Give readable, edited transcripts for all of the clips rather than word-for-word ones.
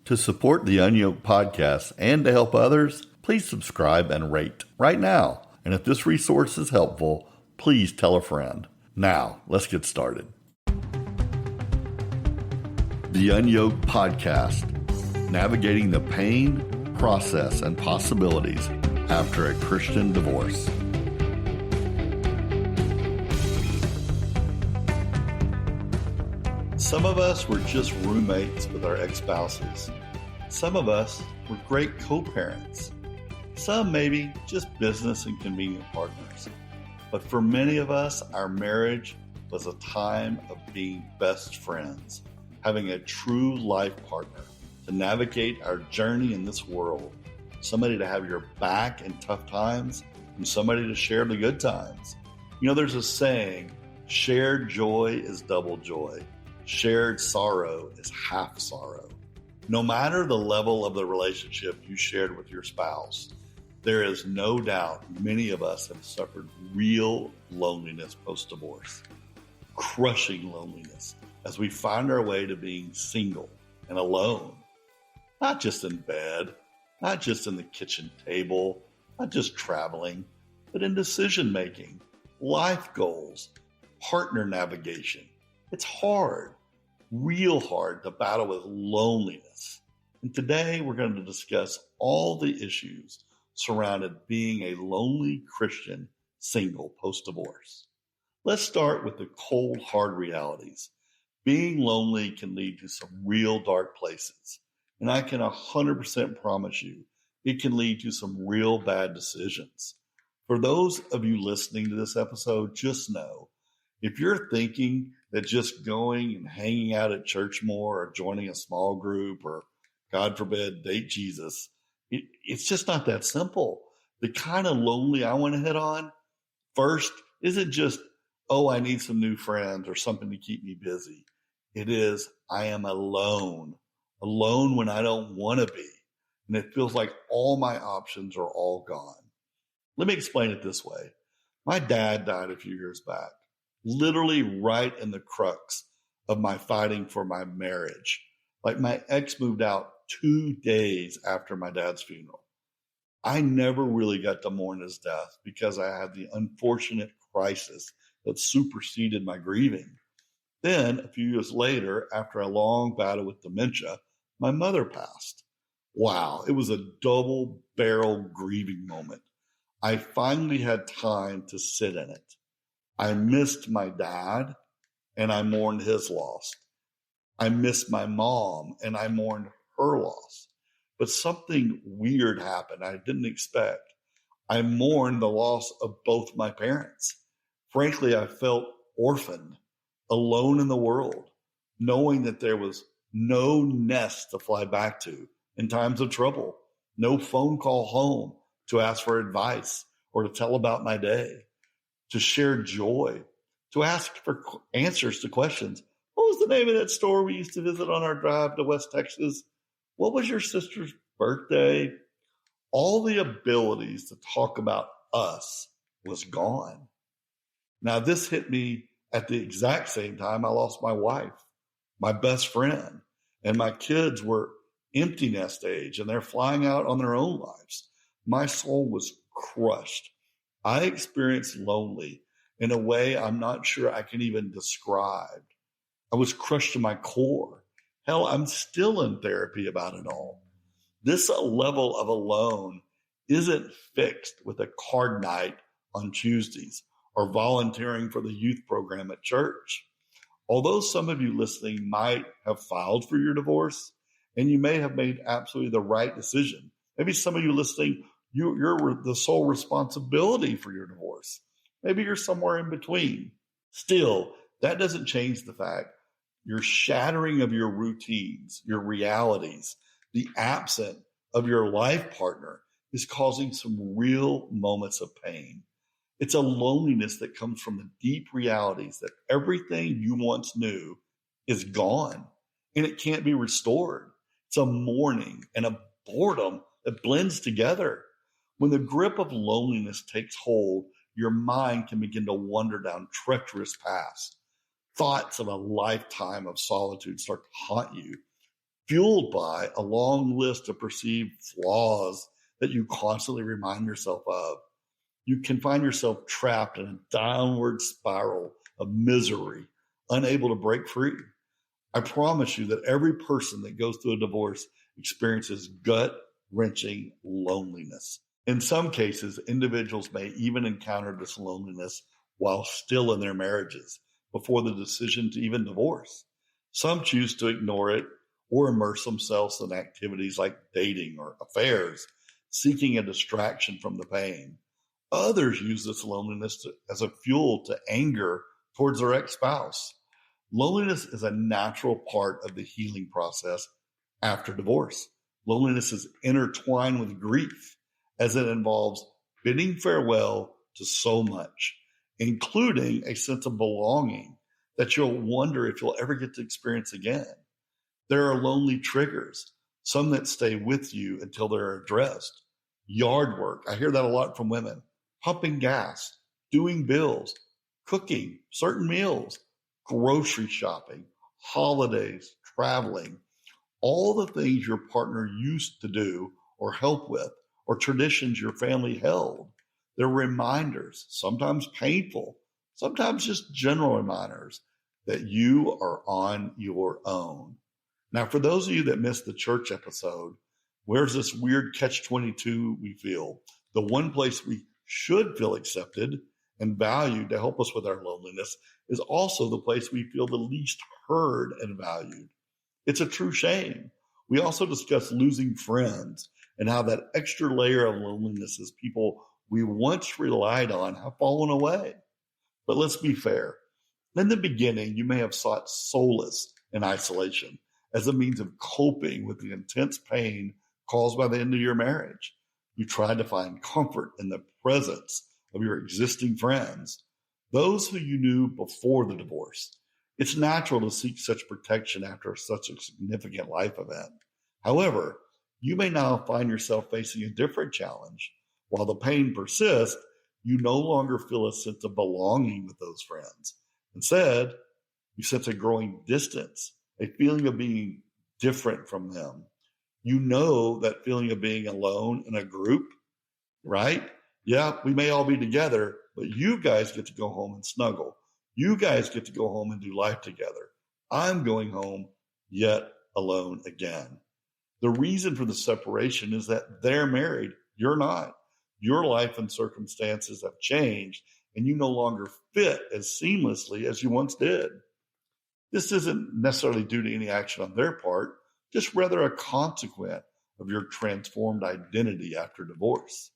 To support the Unyoked podcast and to help others, please subscribe and rate right now. And if this resource is helpful, please tell a friend. Now, let's get started. The Unyoked podcast, navigating the pain, process, and possibilities after a Christian divorce. Some of us were just roommates with our ex-spouses. Some of us were great co-parents. Some maybe just business and convenient partners. But for many of us, our marriage was a time of being best friends, having a true life partner to navigate our journey in this world, somebody to have your back in tough times, and somebody to share the good times. You know, there's a saying, shared joy is double joy. Shared sorrow is half sorrow. No matter the level of the relationship you shared with your spouse, there is no doubt many of us have suffered real loneliness post-divorce, crushing loneliness as we find our way to being single and alone, not just in bed, not just in the kitchen table, not just traveling, but in decision-making, life goals, partner navigation. It's hard, real hard to battle with loneliness. And today we're going to discuss all the issues surrounded being a lonely Christian single post-divorce. Let's start with the cold, hard realities. Being lonely can lead to some real dark places. And I can 100% promise you, it can lead to some real bad decisions. For those of you listening to this episode, just know, if you're thinking that just going and hanging out at church more or joining a small group or, God forbid, date Jesus, it's just not that simple. The kind of lonely I want to hit on first isn't just, oh, I need some new friends or something to keep me busy. It is, I am alone when I don't want to be. And it feels like all my options are all gone. Let me explain it this way. My dad died a few years back, literally right in the crux of my fighting for my marriage. Like my ex moved out 2 days after my dad's funeral. I never really got to mourn his death because I had the unfortunate crisis that superseded my grieving. Then, a few years later, after a long battle with dementia, my mother passed. Wow, it was a double-barrel grieving moment. I finally had time to sit in it. I missed my dad, and I mourned his loss. I missed my mom, and I mourned her loss. But something weird happened I didn't expect. I mourned the loss of both my parents. Frankly, I felt orphaned, alone in the world, knowing that there was no nest to fly back to in times of trouble, no phone call home to ask for advice or to tell about my day, to share joy, to ask for answers to questions. What was the name of that store we used to visit on our drive to West Texas? What was your sister's birthday? All the abilities to talk about us was gone. Now, this hit me at the exact same time I lost my wife, my best friend, and my kids were empty nest age and they're flying out on their own lives. My soul was crushed. I experienced lonely in a way I'm not sure I can even describe. I was crushed to my core. Hell, I'm still in therapy about it all. This level of alone isn't fixed with a card night on Tuesdays or volunteering for the youth program at church. Although some of you listening might have filed for your divorce, and you may have made absolutely the right decision. Maybe some of you listening, you're the sole responsibility for your divorce. Maybe you're somewhere in between. Still, that doesn't change the fact your shattering of your routines, your realities, the absence of your life partner is causing some real moments of pain. It's a loneliness that comes from the deep realities that everything you once knew is gone and it can't be restored. It's a mourning and a boredom that blends together. When the grip of loneliness takes hold, your mind can begin to wander down treacherous paths. Thoughts of a lifetime of solitude start to haunt you. fueled by a long list of perceived flaws that you constantly remind yourself of. You can find yourself trapped in a downward spiral of misery, unable to break free. I promise you that every person that goes through a divorce experiences gut-wrenching loneliness. In some cases, individuals may even encounter this loneliness while still in their marriages before the decision to even divorce. Some choose to ignore it or immerse themselves in activities like dating or affairs, seeking a distraction from the pain. Others use this loneliness as a fuel to anger towards their ex-spouse. Loneliness is a natural part of the healing process after divorce. Loneliness is intertwined with grief as it involves bidding farewell to so much, including a sense of belonging that you'll wonder if you'll ever get to experience again. There are lonely triggers, some that stay with you until they're addressed. Yard work, I hear that a lot from women. Pumping gas, doing bills, cooking certain meals, grocery shopping, holidays, traveling, all the things your partner used to do or help with, or traditions your family held. They're reminders, sometimes painful, sometimes just general reminders that you are on your own. Now, for those of you that missed the church episode, where's this weird catch-22 we feel? The one place we should feel accepted and valued to help us with our loneliness is also the place we feel the least heard and valued. It's a true shame. We also discuss losing friends and how that extra layer of loneliness as people we once relied on have fallen away. But let's be fair. In the beginning, you may have sought solace in isolation as a means of coping with the intense pain caused by the end of your marriage. You tried to find comfort in the presence of your existing friends, those who you knew before the divorce. It's natural to seek such protection after such a significant life event. However, you may now find yourself facing a different challenge. While the pain persists, you no longer feel a sense of belonging with those friends. Instead, you sense a growing distance, a feeling of being different from them. You know that feeling of being alone in a group, right? Yeah, we may all be together, but you guys get to go home and snuggle. You guys get to go home and do life together. I'm going home yet alone again. The reason for the separation is that they're married. You're not. Your life and circumstances have changed, and you no longer fit as seamlessly as you once did. This isn't necessarily due to any action on their part, just rather a consequence of your transformed identity after divorce.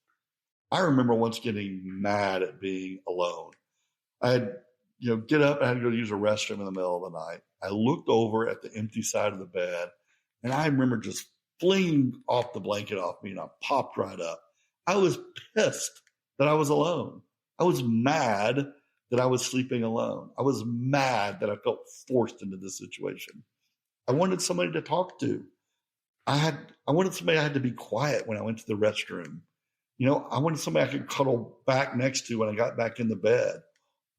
I remember once getting mad at being alone. I had, get up, I had to go use a restroom in the middle of the night. I looked over at the empty side of the bed, and I remember just flinging off the blanket off me, and I popped right up. I was pissed that I was alone. I was mad that I was sleeping alone. I was mad that I felt forced into this situation. I wanted somebody to talk to. I wanted somebody I had to be quiet when I went to the restroom. I wanted somebody I could cuddle back next to when I got back in the bed.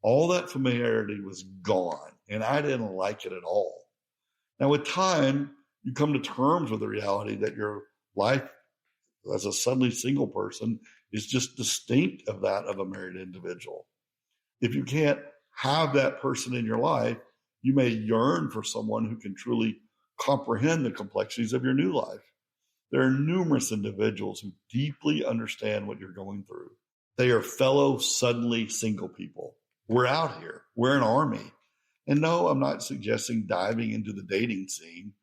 All that familiarity was gone, and I didn't like it at all. Now, with time, you come to terms with the reality that your life as a suddenly single person is just distinct of that of a married individual. If you can't have that person in your life, you may yearn for someone who can truly comprehend the complexities of your new life. There are numerous individuals who deeply understand what you're going through. They are fellow suddenly single people. We're out here. We're an army. And no, I'm not suggesting diving into the dating scene.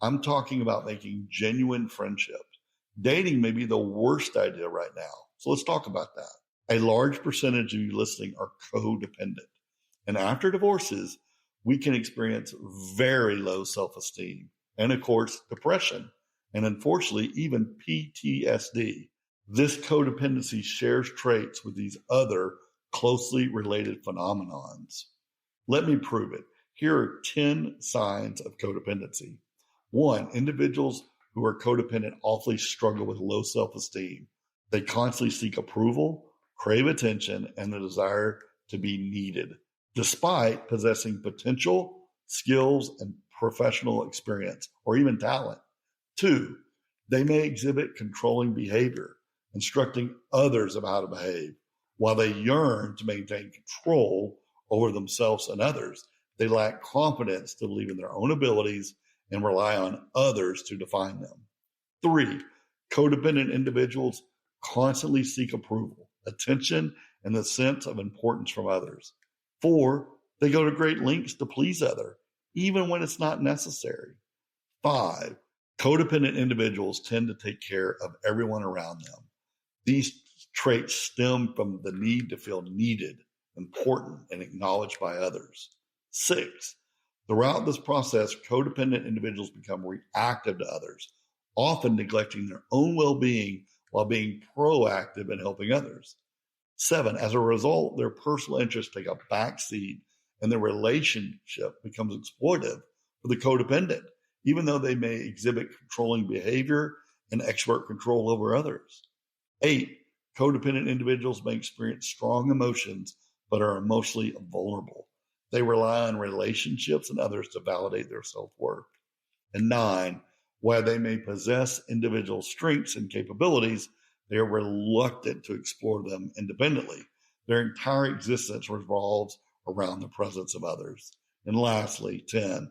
I'm talking about making genuine friendships. Dating may be the worst idea right now. So let's talk about that. A large percentage of you listening are codependent. And after divorces, we can experience very low self-esteem and, of course, depression, and unfortunately, even PTSD. This codependency shares traits with these other closely related phenomenons. Let me prove it. Here are 10 signs of codependency. 1, individuals who are codependent awfully struggle with low self-esteem. They constantly seek approval, crave attention, and the desire to be needed, despite possessing potential, skills, and professional experience, or even talent. 2, they may exhibit controlling behavior, instructing others of how to behave. While they yearn to maintain control over themselves and others, they lack confidence to believe in their own abilities and rely on others to define them. 3, codependent individuals constantly seek approval, attention, and the sense of importance from others. 4, they go to great lengths to please others, even when it's not necessary. 5, codependent individuals tend to take care of everyone around them. These traits stem from the need to feel needed, important, and acknowledged by others. 6, throughout this process, codependent individuals become reactive to others, often neglecting their own well-being while being proactive in helping others. 7, as a result, their personal interests take a backseat and their relationship becomes exploitive for the codependent, even though they may exhibit controlling behavior and expert control over others. 8, codependent individuals may experience strong emotions but are emotionally vulnerable. They rely on relationships and others to validate their self-worth. And 9, while they may possess individual strengths and capabilities, they are reluctant to explore them independently. Their entire existence revolves around the presence of others. And lastly, 10,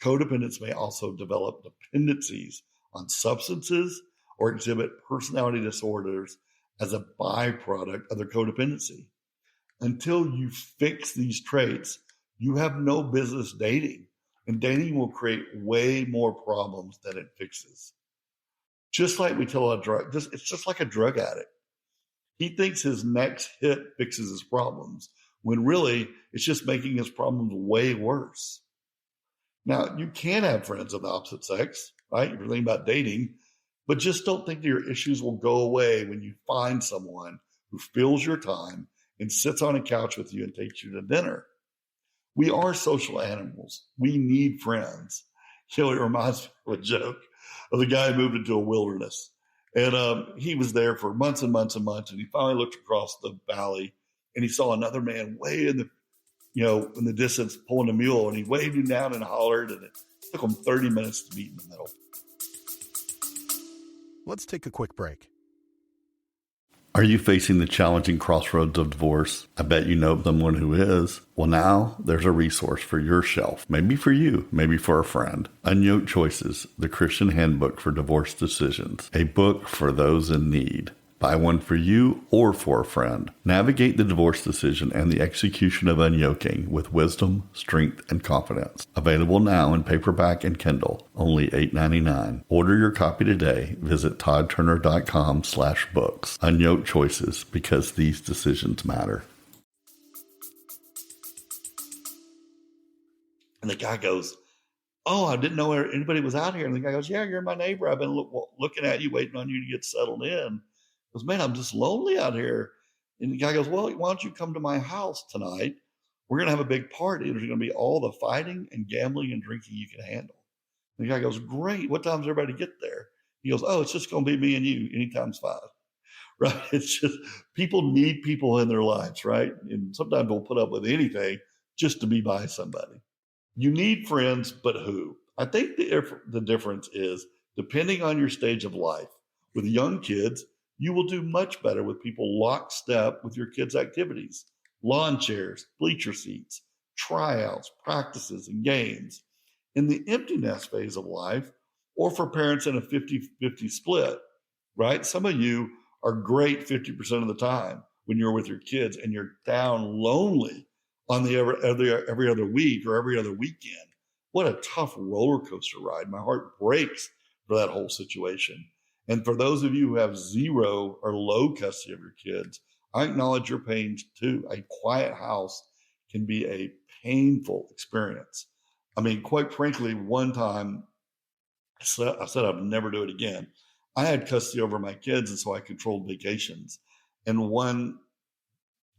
codependents may also develop dependencies on substances or exhibit personality disorders as a byproduct of their codependency. Until you fix these traits, you have no business dating, and dating will create way more problems than it fixes. Just like we tell it's just like a drug addict. He thinks his next hit fixes his problems, when really it's just making his problems way worse. Now, you can have friends of the opposite sex, right? If you're thinking about dating, but just don't think that your issues will go away when you find someone who fills your time and sits on a couch with you and takes you to dinner. We are social animals. We need friends. It reminds me of a joke of the guy who moved into a wilderness. And he was there for months and months and months. And he finally looked across the valley and he saw another man way in the distance pulling a mule. And he waved him down and hollered. And it took him 30 minutes to meet in the middle. Let's take a quick break. Are you facing the challenging crossroads of divorce? I bet you know someone who is. Well, now there's a resource for your shelf. Maybe for you, maybe for a friend. Unyoked Choices, the Christian Handbook for Divorce Decisions. A book for those in need. Buy one for you or for a friend. Navigate the divorce decision and the execution of unyoking with wisdom, strength, and confidence. Available now in paperback and Kindle. Only $8.99. Order your copy today. Visit toddturner.com/books. Unyoked Choices, because these decisions matter. And the guy goes, "Oh, I didn't know anybody was out here." And the guy goes, "Yeah, you're my neighbor. I've been looking at you, waiting on you to get settled in." He goes, "Man, I'm just lonely out here." And the guy goes, "Well, why don't you come to my house tonight? We're going to have a big party. There's going to be all the fighting and gambling and drinking you can handle." And the guy goes, "Great. What time's everybody get there?" He goes, "Oh, it's just going to be me and you. Anytime's fine." Right? It's just people need people in their lives, right? And sometimes they'll put up with anything just to be by somebody. You need friends, but who? I think the difference is depending on your stage of life. With young kids, you will do much better with people lockstep with your kids' activities, lawn chairs, bleacher seats, tryouts, practices, and games. In the empty nest phase of life, or for parents in a 50-50 split, right? Some of you are great 50% of the time when you're with your kids and you're down lonely on the every other week or every other weekend. What a tough roller coaster ride. My heart breaks for that whole situation. And for those of you who have zero or low custody of your kids, I acknowledge your pains too. A quiet house can be a painful experience. I mean, quite frankly, one time I said I'd never do it again. I had custody over my kids, and so I controlled vacations. And one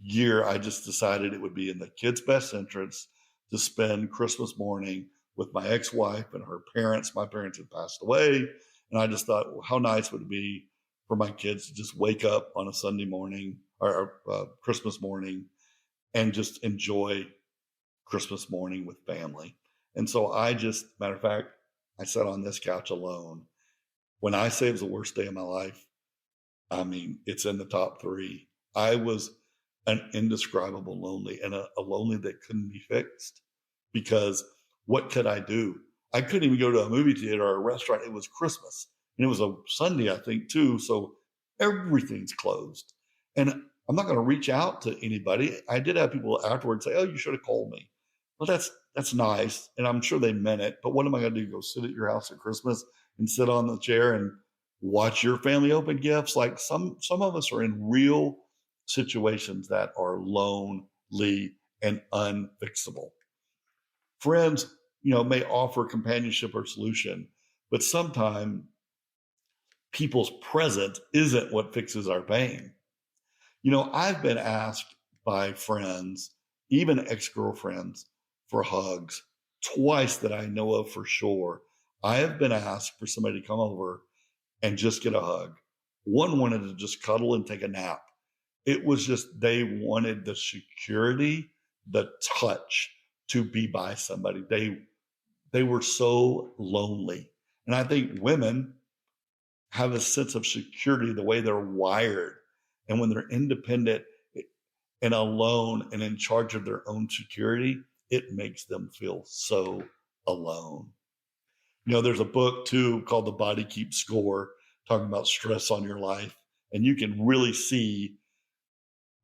year, I just decided it would be in the kids' best interest to spend Christmas morning with my ex-wife and her parents. My parents had passed away. And I just thought, well, how nice would it be for my kids to just wake up on a Sunday morning or Christmas morning and just enjoy Christmas morning with family. And so matter of fact, I sat on this couch alone. When I say it was the worst day of my life, I mean, it's in the top three. I was an indescribable lonely, and a lonely that couldn't be fixed, because what could I do? I couldn't even go to a movie theater or a restaurant. It was Christmas, and it was a Sunday, I think, too. So everything's closed. And I'm not going to reach out to anybody. I did have people afterwards say, "Oh, you should have called me." Well, that's nice, and I'm sure they meant it. But what am I going to do? Go sit at your house at Christmas and sit on the chair and watch your family open gifts? Like some of us are in real situations that are lonely and unfixable. Friends, may offer companionship or solution, but sometimes people's presence isn't what fixes our pain. I've been asked by friends, even ex-girlfriends, for hugs twice that I know of for sure. I have been asked for somebody to come over and just get a hug. One wanted to just cuddle and take a nap. It was just, they wanted the security, the touch to be by somebody. They were so lonely. And I think women have a sense of security the way they're wired. And when they're independent and alone and in charge of their own security, it makes them feel so alone. There's a book too called The Body Keeps Score, talking about stress on your life. And you can really see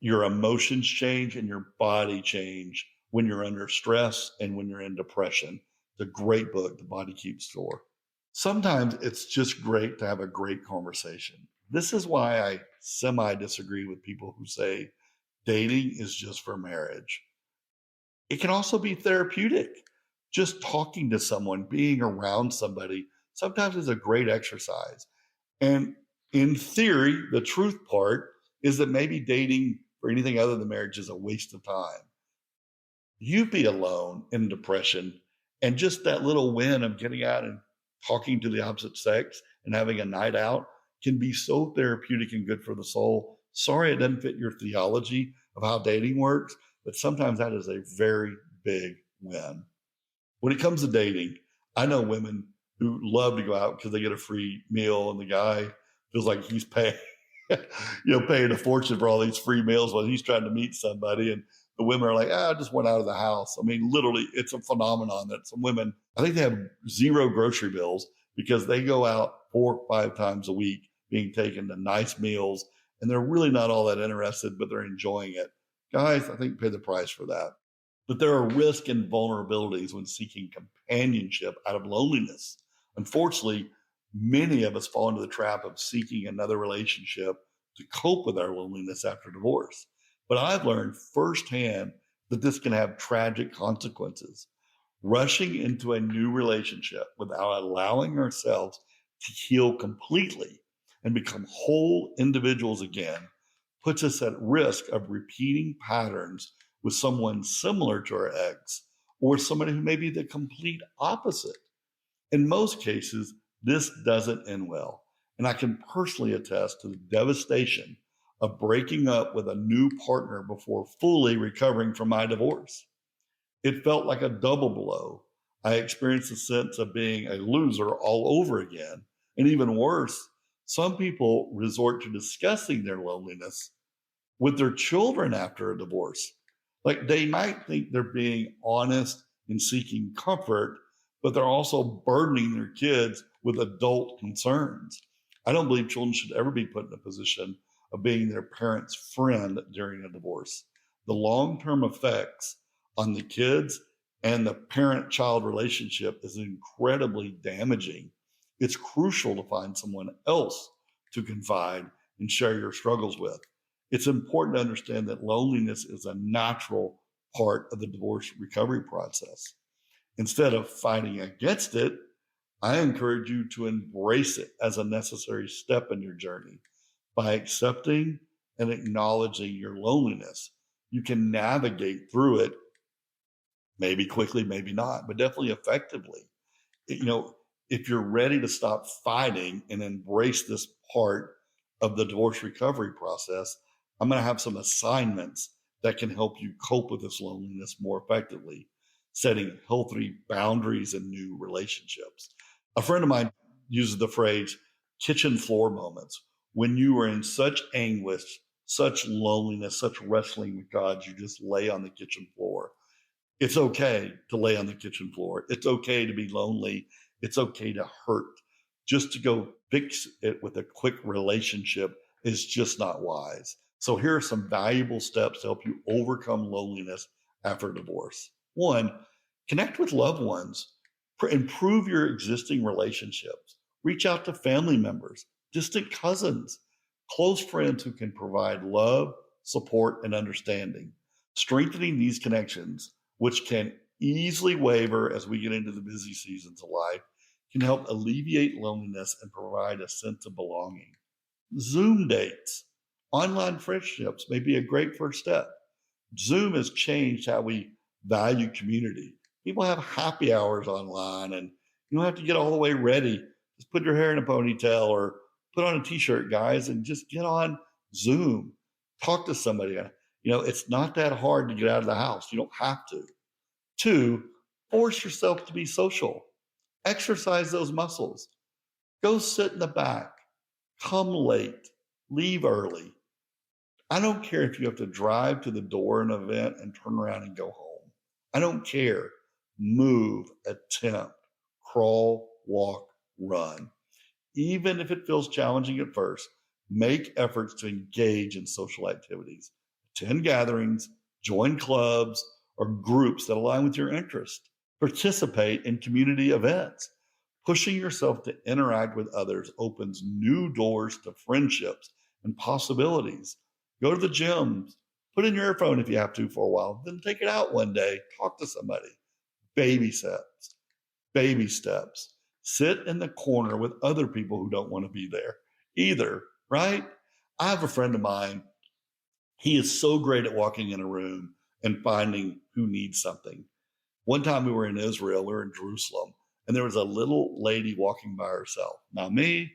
your emotions change and your body change when you're under stress and when you're in depression. It's a great book, The Body Keeps Score. Sometimes it's just great to have a great conversation. This is why I semi-disagree with people who say dating is just for marriage. It can also be therapeutic. Just talking to someone, being around somebody, sometimes is a great exercise. And in theory, the truth part is that maybe dating for anything other than marriage is a waste of time. You be alone in depression, and just that little win of getting out and talking to the opposite sex and having a night out can be so therapeutic and good for the soul. Sorry, it doesn't fit your theology of how dating works, but sometimes that is a very big win. When it comes to dating, I know women who love to go out because they get a free meal, and the guy feels like he's paying, paying a fortune for all these free meals while he's trying to meet somebody. And the women are like, I just went out of the house. I mean, literally, it's a phenomenon that some women, I think they have zero grocery bills because they go out 4 or 5 times a week being taken to nice meals, and they're really not all that interested, but they're enjoying it. Guys, I think pay the price for that. But there are risks and vulnerabilities when seeking companionship out of loneliness. Unfortunately, many of us fall into the trap of seeking another relationship to cope with our loneliness after divorce. But I've learned firsthand that this can have tragic consequences. Rushing into a new relationship without allowing ourselves to heal completely and become whole individuals again puts us at risk of repeating patterns with someone similar to our ex, or somebody who may be the complete opposite. In most cases, this doesn't end well. And I can personally attest to the devastation of breaking up with a new partner before fully recovering from my divorce. It felt like a double blow. I experienced a sense of being a loser all over again. And even worse, some people resort to discussing their loneliness with their children after a divorce. Like, they might think they're being honest and seeking comfort, but they're also burdening their kids with adult concerns. I don't believe children should ever be put in a position of being their parents' friend during a divorce. The long-term effects on the kids and the parent-child relationship is incredibly damaging. It's crucial to find someone else to confide and share your struggles with. It's important to understand that loneliness is a natural part of the divorce recovery process. Instead of fighting against it, I encourage you to embrace it as a necessary step in your journey. By accepting and acknowledging your loneliness, you can navigate through it, maybe quickly, maybe not, but definitely effectively. If you're ready to stop fighting and embrace this part of the divorce recovery process, I'm going to have some assignments that can help you cope with this loneliness more effectively. setting healthy boundaries and new relationships. A friend of mine uses the phrase kitchen floor moments. When you are in such anguish, such loneliness, such wrestling with God, you just lay on the kitchen floor. It's okay to lay on the kitchen floor. It's okay to be lonely. It's okay to hurt. Just to go fix it with a quick relationship is just not wise. So here are some valuable steps to help you overcome loneliness after divorce. One, connect with loved ones. Improve your existing relationships. Reach out to family members, distant cousins, close friends who can provide love, support, and understanding. Strengthening these connections, which can easily waver as we get into the busy seasons of life, can help alleviate loneliness and provide a sense of belonging. Zoom dates, online friendships may be a great first step. Zoom has changed how we value community. People have happy hours online, and you don't have to get all the way ready. Just put your hair in a ponytail or put on a t-shirt, guys, and just get on Zoom. Talk to somebody. It's not that hard to get out of the house. You don't have to. Two, force yourself to be social. Exercise those muscles. Go sit in the back. Come late. Leave early. I don't care if you have to drive to the door of an event and turn around and go home. I don't care. Move, attempt, crawl, walk, run. Even if it feels challenging at first, make efforts to engage in social activities. Attend gatherings, join clubs or groups that align with your interests. Participate in community events. Pushing yourself to interact with others opens new doors to friendships and possibilities. Go to the gyms, put in your earphone if you have to for a while, then take it out one day, talk to somebody. Baby steps, baby steps. Sit in the corner with other people who don't want to be there either, right? I have a friend of mine. He is so great at walking in a room and finding who needs something. One time we were in Israel, we were in Jerusalem, and there was a little lady walking by herself. Now, me,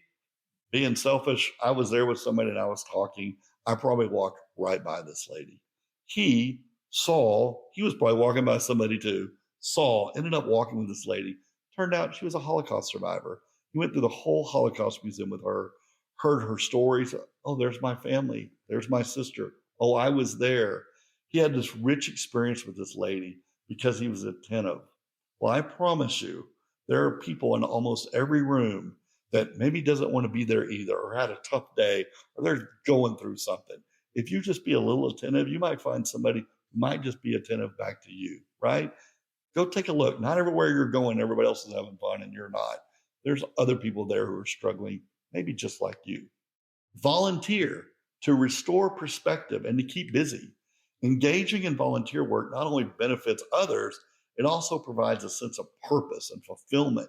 being selfish, I was there with somebody and I was talking. I probably walked right by this lady. He was probably walking by somebody too, ended up walking with this lady. Turned out she was a Holocaust survivor. He went through the whole Holocaust museum with her, heard her stories. Oh, there's my family. There's my sister. Oh, I was there. He had this rich experience with this lady because he was attentive. Well, I promise you, there are people in almost every room that maybe doesn't want to be there either, or had a tough day, or they're going through something. If you just be a little attentive, you might find somebody who might just be attentive back to you, right? Go take a look. Not everywhere you're going, everybody else is having fun and you're not. There's other people there who are struggling, maybe just like you. Volunteer to restore perspective and to keep busy. Engaging in volunteer work not only benefits others, it also provides a sense of purpose and fulfillment.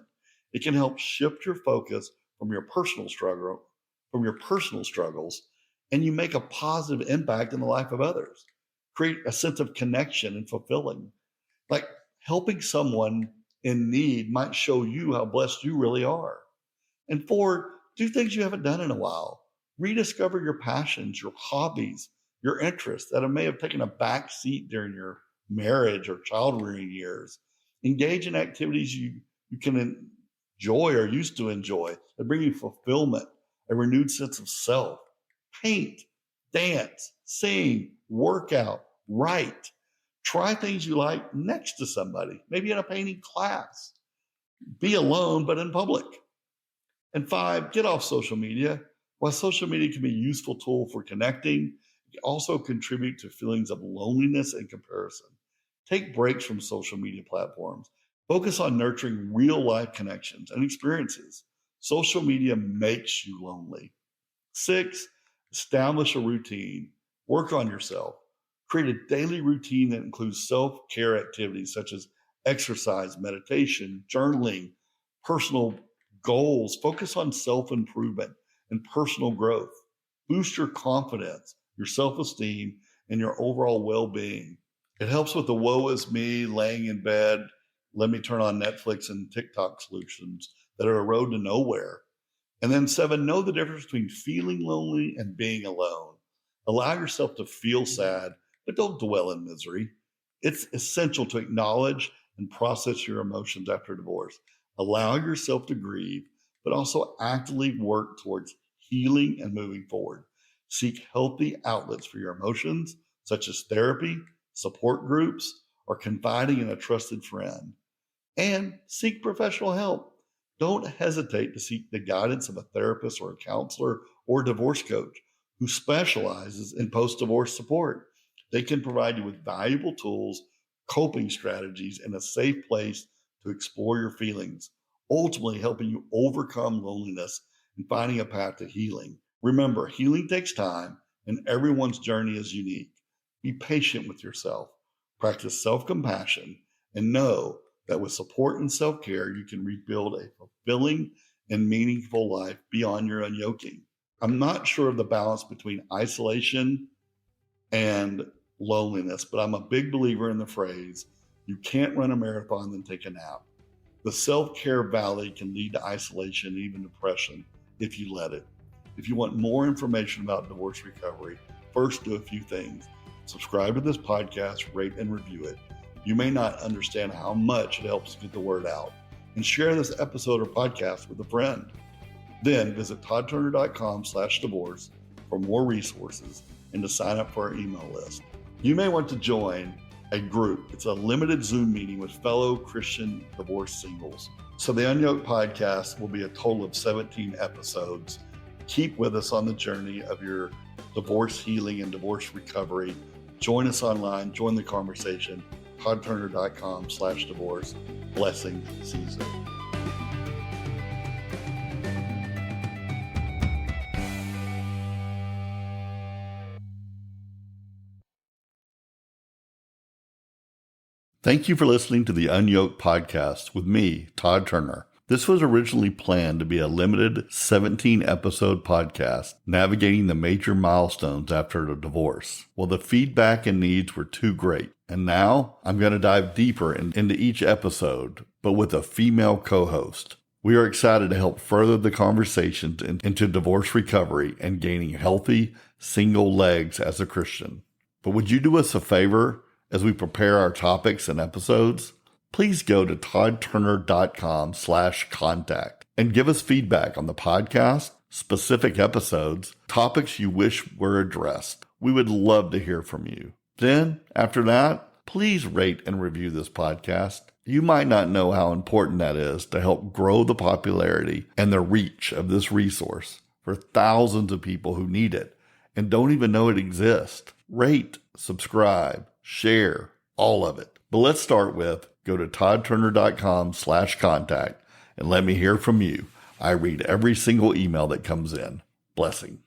It can help shift your focus from your personal struggles, and you make a positive impact in the life of others. Create a sense of connection and fulfilling. Like helping someone in need might show you how blessed you really are. And four, do things you haven't done in a while. Rediscover your passions, your hobbies, your interests that may have taken a back seat during your marriage or child rearing years. Engage in activities you can enjoy or used to enjoy that bring you fulfillment, a renewed sense of self. Paint, dance, sing, work out, write. Try things you like next to somebody, maybe in a painting class. Be alone, but in public. And five, get off social media. While social media can be a useful tool for connecting, it can also contribute to feelings of loneliness and comparison. Take breaks from social media platforms. Focus on nurturing real life connections and experiences. Social media makes you lonely. Six, establish a routine. Work on yourself. Create a daily routine that includes self-care activities such as exercise, meditation, journaling, personal goals. Focus on self-improvement and personal growth. Boost your confidence, your self-esteem, and your overall well-being. It helps with the woe is me, laying in bed, let me turn on Netflix and TikTok solutions that are a road to nowhere. And then seven, know the difference between feeling lonely and being alone. Allow yourself to feel sad, but don't dwell in misery. It's essential to acknowledge and process your emotions after divorce. Allow yourself to grieve, but also actively work towards healing and moving forward. Seek healthy outlets for your emotions, such as therapy, support groups, or confiding in a trusted friend. And seek professional help. Don't hesitate to seek the guidance of a therapist or a counselor or divorce coach who specializes in post-divorce support. They can provide you with valuable tools, coping strategies, and a safe place to explore your feelings, ultimately helping you overcome loneliness and finding a path to healing. Remember, healing takes time and everyone's journey is unique. Be patient with yourself, practice self-compassion, and know that with support and self-care, you can rebuild a fulfilling and meaningful life beyond your unyoking. I'm not sure of the balance between isolation and loneliness, but I'm a big believer in the phrase, you can't run a marathon then take a nap. The self-care valley can lead to isolation and even depression if you let it. If you want more information about divorce recovery, first do a few things. Subscribe to this podcast, rate and review it. You may not understand how much it helps get the word out. And share this episode or podcast with a friend. Then visit toddturner.com/divorce for more resources and to sign up for our email list. You may want to join a group. It's a limited Zoom meeting with fellow Christian divorced singles. So the Unyoked podcast will be a total of 17 episodes. Keep with us on the journey of your divorce healing and divorce recovery. Join us online, join the conversation, toddturner.com/divorce. Blessing, Caesar. Thank you for listening to the Unyoked podcast with me, Todd Turner. This was originally planned to be a limited 17-episode podcast navigating the major milestones after a divorce. Well, the feedback and needs were too great, and now I'm going to dive deeper into each episode, but with a female co-host. We are excited to help further the conversations into divorce recovery and gaining healthy, single legs as a Christian. But would you do us a favor as we prepare our topics and episodes? Please go to toddturner.com/contact and give us feedback on the podcast, specific episodes, topics you wish were addressed. We would love to hear from you. Then, after that, please rate and review this podcast. You might not know how important that is to help grow the popularity and the reach of this resource for thousands of people who need it and don't even know it exists. Rate, subscribe, share, all of it. But let's start with go to toddturner.com/contact and let me hear from you. I read every single email that comes in. Blessing.